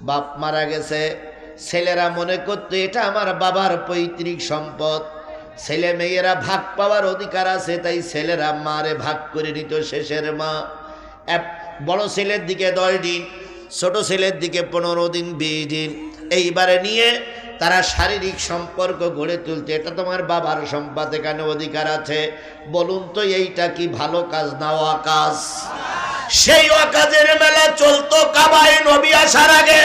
বাপ মারা গেছে, ছেলেরা মনে করতো এটা আমার বাবার পৈতৃক সম্পদ, ছেলে মেয়েরা ভাগ পাওয়ার অধিকার আছে, তাই ছেলেরা মারে ভাগ করে নিত। শেষের মা বড় ছেলের দিকে 10 দিন, ছোট ছেলের দিকে 15 দিন 20 দিন এইবারে নিয়ে তারা শারীরিক সম্পর্ক গড়ে তুলতে। এটা তোমার বাবার সম্পদ, এখানে অধিকার আছে। বলুন তো এইটা কি ভালো কাজ না অকাজ? সেই অকাজের মেলা চলতো কাবায় নবী আসার আগে।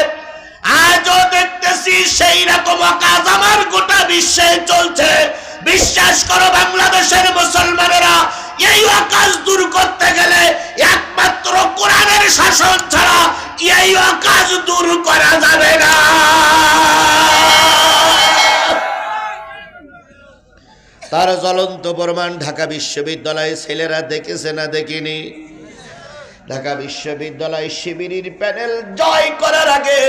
আজও দেখতেছি সেই রকম অকাজ আমার গোটা বিশ্বে চলছে। বিশ্বাস করো বাংলাদেশের মুসলমানেরা, এই অকাজ দূর করতে গেলে একমাত্র কোরআনের শাসন ছাড়া এই অকাজ দূর করা যাবে না। তার জ্বলন্ত প্রমাণ ঢাকা বিশ্ববিদ্যালয়ে ছেলেরা দেখেছে না দেখেনি? ঢাকা বিশ্ববিদ্যালয় শিবিরের প্যানেল জয় করার আগে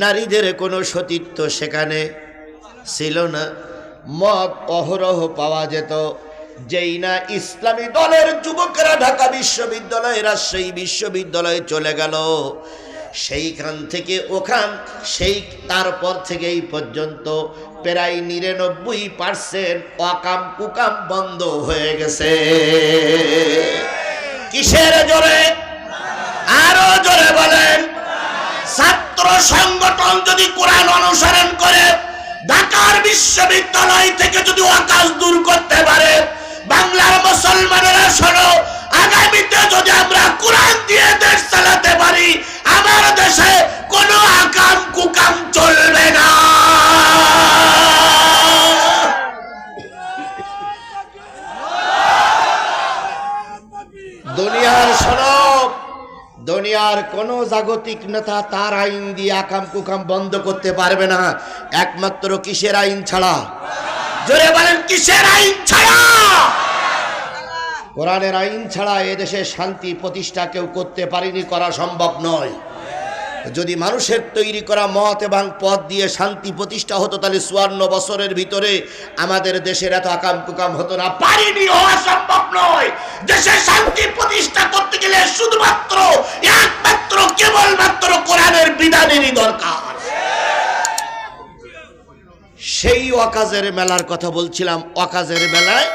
নারীদের কোনো সতীত্ব সেখানে ছিল না। মদ অহরহ পাওয়া যেত। যেই না ইসলামী দলের যুবকেরা ঢাকা বিশ্ববিদ্যালয় রাজশাহী বিশ্ববিদ্যালয়ে চলে গেল, সেইখান থেকে ওখান সেই তারপর থেকে এই পর্যন্ত প্রায় 99% অকাম কুকাম বন্ধ হয়ে গেছে। কিসের জোরে? আরো জোরে বলেন। ছাত্র সংগঠন যদি কোরআন অনুসরণ করে, ঢাকার বিশ্ববিদ্যালয় থেকে যদি ওয়াকাজ দূর করতে পারে, বাংলার মুসলমানেরা শোনো, আগামীতে যদি আমরা কোরআন দিয়ে দেশ চালাতে পারি, আমার দেশে কোনো আকাম কুকাম চলবে না। দুনিয়ার শোনো, দুনিয়ার কোন জাগতিক নেতা তার আইন দিয়ে আকাম কুকাম বন্ধ করতে পারবে না, একমাত্র কিসের আইন ছাড়া? জোরে বলেন, কিসের আইন ছাড়া? কোরআনের আইন ছাড়া এদেশে শান্তি প্রতিষ্ঠা কেউ করতে পারেনি, করা সম্ভব নয়। যদি মানুষের তৈরি করা মত এবং পথ দিয়ে শান্তি প্রতিষ্ঠা হতো, তাহলে 54 বছরের ভিতরে আমাদের দেশের এত আকাম কুকাম হতো না। পারিনি, হওয়া সম্ভব নয়। দেশে শান্তি প্রতিষ্ঠা করতে গেলে শুধুমাত্র একমাত্র কেবলমাত্র কোরআনের বিধানেরই দরকার। সেই ওয়াকাজের মেলার কথা বলছিলাম। ওয়াকাজের মেলায়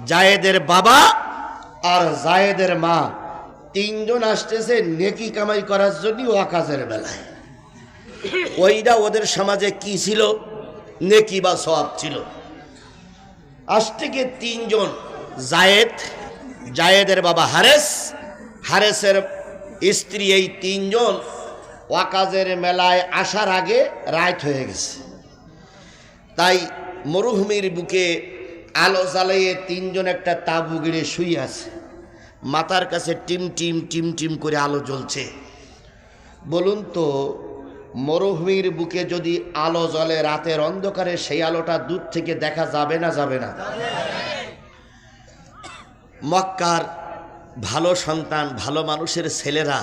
জায়েদের বাবা আর জায়েদের মা 3 জন আসতেছে নেকি কামাই করার জন্য ওয়াকাজের বেলায়। ওইটা ওদের সমাজে কি ছিল? নেকি বা সওয়াব ছিল। আজ থেকে 3 জন, জায়েদের বাবা হারেসের স্ত্রী, এই 3 জন ওয়াকাজের মেলায় আসার আগে রাত হয়ে গেছে। তাই মরুভূমির বুকে আলো জ্বালিয়ে 3 জন একটা তাঁবু গিড়ে শুয়ে আছে। মাথার কাছে টিম টিম টিম টিম করে আলো জ্বলছে। বলুন তো, মরুভূমির বুকে যদি আলো জ্বলে রাতের অন্ধকারে, সেই আলোটা দূর থেকে দেখা যাবে না যাবে না? মক্কার ভালো সন্তান, ভালো মানুষের ছেলেরা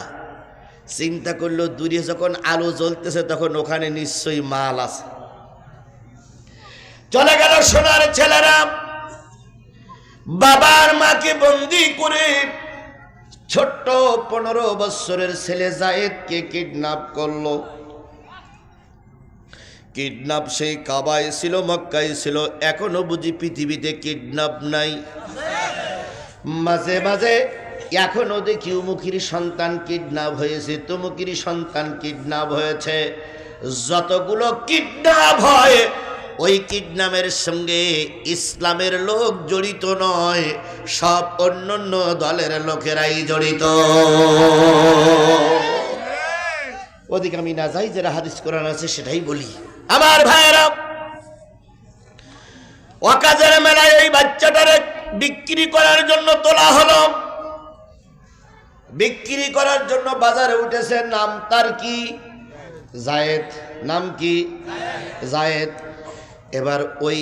চিন্তা করলো, দূরে যখন আলো জ্বলতেছে তখন ওখানে নিশ্চয়ই মাল আছে। চলে গেল সোনার ছেলেরা, বাবার মাকে বন্দি করে ছোট্ট 15 বছরের ছেলে জায়েদকে কিডন্যাপ করলো। কিডন্যাপ সেই কাবায় ছিল, মক্কায় ছিল। এখনো বুঝি পৃথিবীতে কিডন্যাপ নাই? মাঝে মাঝে এখনো দেখি উমুকির সন্তান কিডন্যাপ হয়েছে, তুমুকির সন্তান কিডন্যাপ হয়েছে। যতগুলো কিডন্যাপ হয়, ওই কিডন্যাপের সঙ্গে ইসলামের লোক জড়িত নয়, সব অন্যান্য দলের লোকেরাই জড়িত। ওদিকে আমি না যাই, যারা হাদিস কোরআন আছে সেটাই বলি। আমার ভাইয়েরা, ওয়াকাজের মেলায় এই বাচ্চাটারে বিক্রি করার জন্য তোলা হলো। বিক্রি করার জন্য বাজারে উঠেছে। নাম তার কি? জায়েদ। নাম কি? জায়েদ। এবার ওই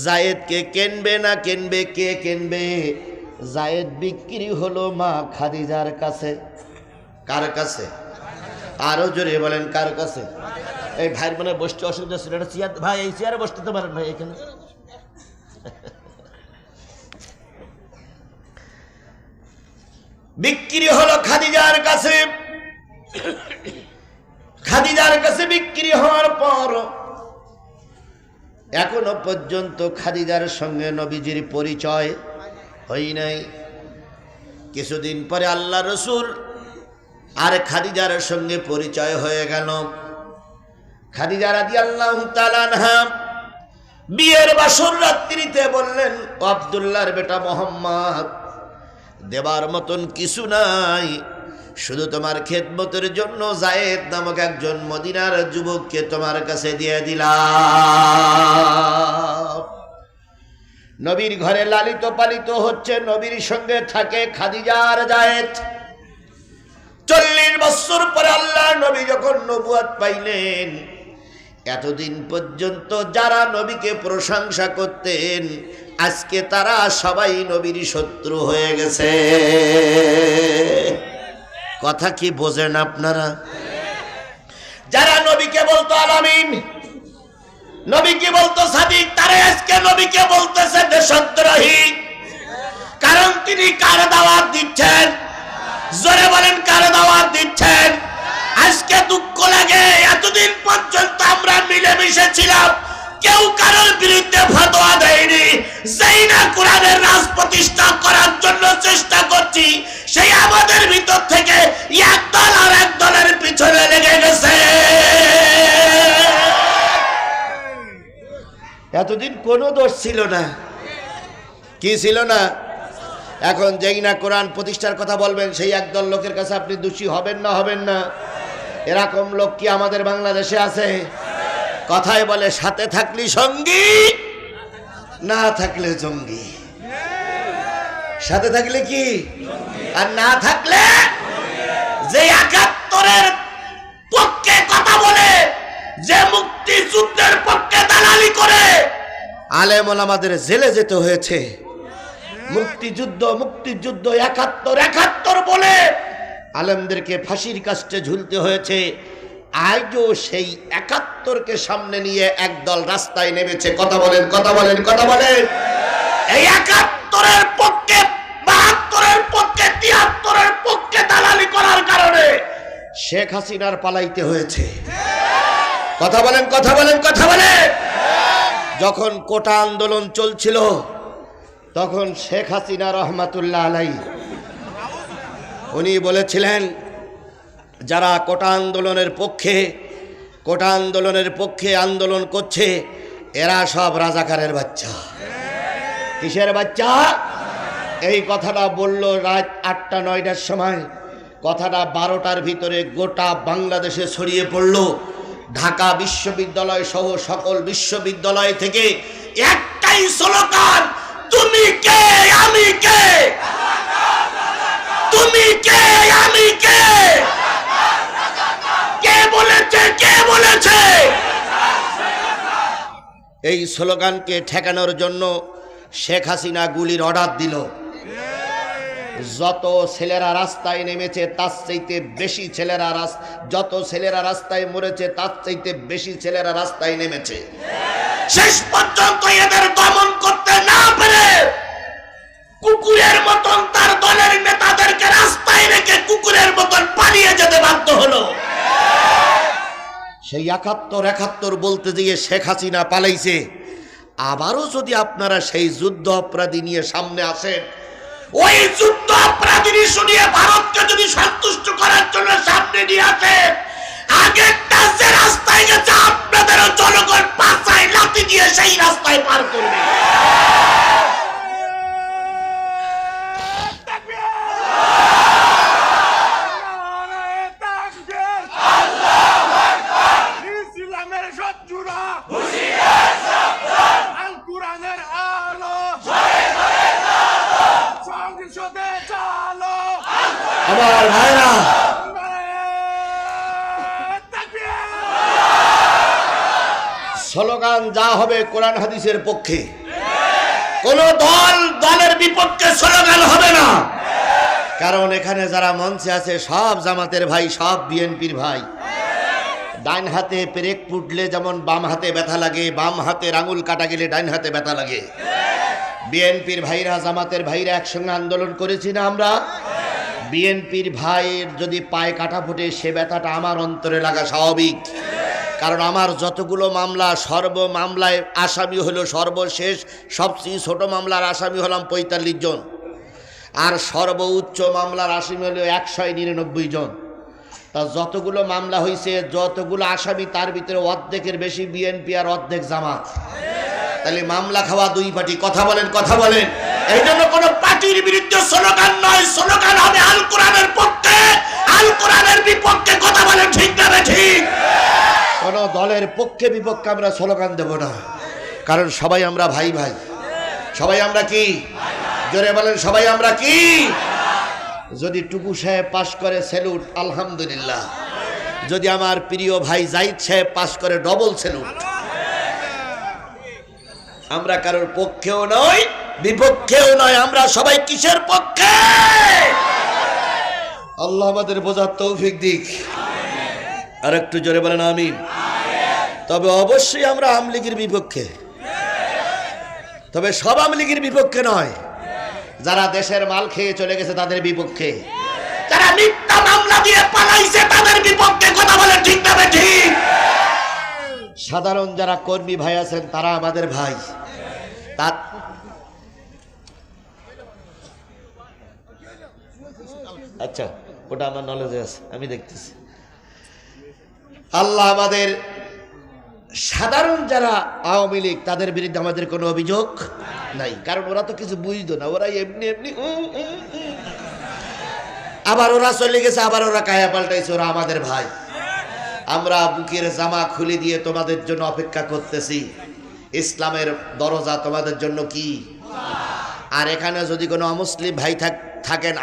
জায়েদকে কিনবে না কিনবে? কে কিনবে? জায়েদ বিক্রি হলো মা খাদিজার কাছে। কার কাছে? আরো জোরে বলেন, কার কাছে? এই ভাইয়ের মনে বসতে অসুবিধা ছিল, এটা চেয়ার, ভাই এই চেয়ারে বসতে তো পারেন ভাই, এখানে। বিক্রি হলো খাদিজার কাছে। বিক্রি হওয়ার পর এখনো পর্যন্ত খাদিজার সঙ্গে নবীজির পরিচয় হয় নাই। কিছুদিন পরে আল্লাহ রসুল আর খাদিজার সঙ্গে পরিচয় হয়ে গেল। খাদিজা রাদিয়াল্লাহু তাআলা আনহা বিয়ের বাসর রাত্রিতে বললেন, ও আব্দুল্লাহর বেটা মোহাম্মদ, দেবার মতন কিছু নাই, শুধু তোমার খেদমতের জন্য যায়েদ নামক একজন মদিনার যুবককে তোমার কাছে দিয়ে দিলাম। নবীর ঘরে লালিত পালিত হচ্ছে, নবীর সঙ্গে থাকে খাদিজা আর যায়েদ। 40 বছর পরে আল্লাহ নবী যখন নবুয়ত পাইলেন, এতদিন পর্যন্ত যারা নবীকে প্রশংসা করতেন, আজকে তারা সবাই নবীর শত্রু হয়ে গেছে। কথা কি বোঝেন আপনারা? যারা নবীকে বলতো আলামিন, নবীকে বলতো সাদিক, তারা আজকে নবীকে বলতেছে দেশদ্রোহী। কারণ তিনি কার দাওয়াত দিচ্ছেন? জোরে বলেন, কার দাওয়াত দিচ্ছেন? আজকে দুঃখ লাগে, এতদিন পর্যন্ত আমরা মিলেমিশে ছিলাম, কেউ কারোর বিরুদ্ধে ফতোয়া দেয়নি। যেই না কোরআনের রাজ প্রতিষ্ঠা করার জন্য চেষ্টা করছি, সেই আমাদের ভিতর থেকে এক দল আর এক দলের পিছনে লেগে গেছে। এতদিন কোনো দোষ ছিল না। কি ছিল না? এখন যেই না কোরআন প্রতিষ্ঠার কথা বলবেন, সেই একদল লোকের কাছে আপনি দোষী হবেন না? হবেন না? এরকম লোক কি আমাদের বাংলাদেশে আছে? কথায় বলে, সাথে থাকলে সঙ্গী, না থাকলে জঙ্গি। সাথে থাকলে কি আর না থাকলে? যে ৭১-এর পক্ষে কথা বলে, যে মুক্তিযুদ্ধের পক্ষে দালালি করে, আলেম ওলামাদের জেলে যেতে হয়েছে। মুক্তিযুদ্ধ মুক্তিযুদ্ধ ৭১ বলে আলেমদেরকে ফাঁসির কাস্টে ঝুলতে হয়েছে। আজও সেই ৭১কে সামনে নিয়ে একদল রাস্তায় নেমেছে। কথা বলেন, কথা বলেন, কথা বলেন। এই ৭১-এর পক্ষে, ৭২-এর পক্ষে, ৭৩-এর পক্ষে দালালি করার কারণে শেখ হাসিনার পালাইতে হয়েছে। কথা বলেন, কথা বলেন, কথা বলেন। যখন কোটা আন্দোলন চলছিল, তখন শেখ হাসিনা রহমাতুল্লাহ আলাইহি উনি বলেছিলেন, যারা কোটা আন্দোলনের পক্ষে আন্দোলন করছে, এরা সব রাজাকারের বাচ্চা। কিসের বাচ্চা? এই কথাটা বলল রাত ৮টা-৯টার সময়। কথাটা 12টার ভিতরে গোটা বাংলাদেশে ছড়িয়ে পড়ল। ঢাকা বিশ্ববিদ্যালয় সহ সকল বিশ্ববিদ্যালয় থেকে একটাই স্লোগান, তুমি কে আমি কে, তুমি কে আমি কে। কে বলেছে? কে বলেছে? এই স্লোগানকে ঠেকানোর জন্য শেখ হাসিনা গুলির অর্ডার দিল। যত ছেলেরা রাস্তায় নেমেছে, তার চাইতে বেশি ছেলেরা, যত ছেলেরা রাস্তায় মরেছে, তার চাইতে বেশি ছেলেরা রাস্তায় নেমেছে। শেষ পর্যন্ত এদের দমন করতে না পেরে কুকুরের মতন তার দলের নেতাদেরকে রাস্তায় রেখে কুকুরের মতন পালিয়ে যেতে বাধ্য হলো। সেই ৭১ বলতে গিয়ে শেখ হাসিনা পালাইছে। আবারও যদি আপনারা সেই যুদ্ধ অপরাধী নিয়ে সামনে আসেন, ওই যুদ্ধ অপরাধী শুনিয়ে ভারতকে যদি সন্তুষ্ট করার জন্য সামনে নিয়ে আসেন, আগেরটা যে রাস্তায় গেছে, আপনাদেরও জনগণ পাছায় লাথি দিয়ে সেই রাস্তায় পার করবে। আমার ভাইরা, স্লোগান যা হবে কোরআন হাদিসের পক্ষে, কোন দলের বিপক্ষে স্লোগান হবে না। কারণ এখানে যারা মঞ্চে আছে সব জামাতের ভাই, সব বিএনপির ভাই। ডাইন হাতে পেরেক ফুটলে যেমন বাম হাতে ব্যথা লাগে, বাম হাতের আঙুল কাটা গেলে ডাইন হাতে ব্যথা লাগে। বিএনপির ভাইরা, জামাতের ভাইরা একসঙ্গে আন্দোলন করেছি না আমরা? বিএনপির ভাইয়ের যদি পায়ে কাটা ফুটে, সে ব্যথাটা আমার অন্তরে লাগা স্বাভাবিক। কারণ আমার যতগুলো মামলা, সর্ব মামলায় আসামি হলো সর্বশেষ সবচেয়ে ছোট মামলার আসামি হলাম ৪৫ জন, আর সর্বোচ্চ মামলার আসামি হলো ১৯৯ জন। তা যতগুলো মামলা হয়েছে, যতগুলো আসামি, তার ভিতরে অর্ধেকের বেশি বিএনপি আর অর্ধেক জামাত। তাহলে মামলা খাওয়া দুই পার্টি। কথা বলেন, কথা বলেন। এই জন্য কোন পার্টির বিরুদ্ধে স্লোগান নয়, স্লোগান হবে আল কোরআনের পক্ষে, আল কোরআনের বিপক্ষে। কথা বলেন, ঠিক না ঠিক? কোন দলের পক্ষে বিপক্ষে আমরা স্লোগান দেব না, কারণ সবাই আমরা ভাই ভাই। সবাই আমরা কি? জোরে বলেন, সবাই আমরা কি? যদি টুকু সাহেব পাশ করে স্যালুট, আলহামদুলিল্লাহ। যদি আমার প্রিয় ভাই জাহিদ সাহেব পাশ করে ডবল স্যালুট। আমরা কারোর পক্ষেও নয়, বিপক্ষেও নয়, আমরা সবাই কিসের পক্ষে? আল্লাহ আমাদের বোঝার তৌফিক দিক। আর একটু জোরে বলেন আমিন। তবে অবশ্যই আমরা আওয়ামী লীগের বিপক্ষে, তবে সব আওয়ামী লীগের বিপক্ষে নয়। যারা দেশের মাল খেয়ে চলে গেছে তাদের বিপক্ষে, যারা মিথ্যা মামলা দিয়ে পালাইছে তাদের বিপক্ষে। কথা বলেন, ঠিক না ঠিক? সাধারণ যারা কর্মী ভাই আছেন তারা আমাদের ভাই। আচ্ছা, ওটা আমার নলেজে আছে, আমি দেখতেছি। আল্লাহ আমাদের সাধারণ যারা আওয়ামী লীগ তাদের বিরুদ্ধে আমাদের কোনো অভিযোগ নাই, কারণ ওরা তো কিছু বুঝতো না। ওরা এমনি এমনি আবার ওরা চলে গেছে, আবার ওরা কায়া পাল্টাইছে। ওরা আমাদের ভাই। আমরা বুকের জামা খুলে দিয়ে তোমাদের জন্য অপেক্ষা করতেছি। ইসলামের দরজা তোমাদের জন্য কি? আর এখানে যদি কোনো অমুসলিম ভাই থাকেন,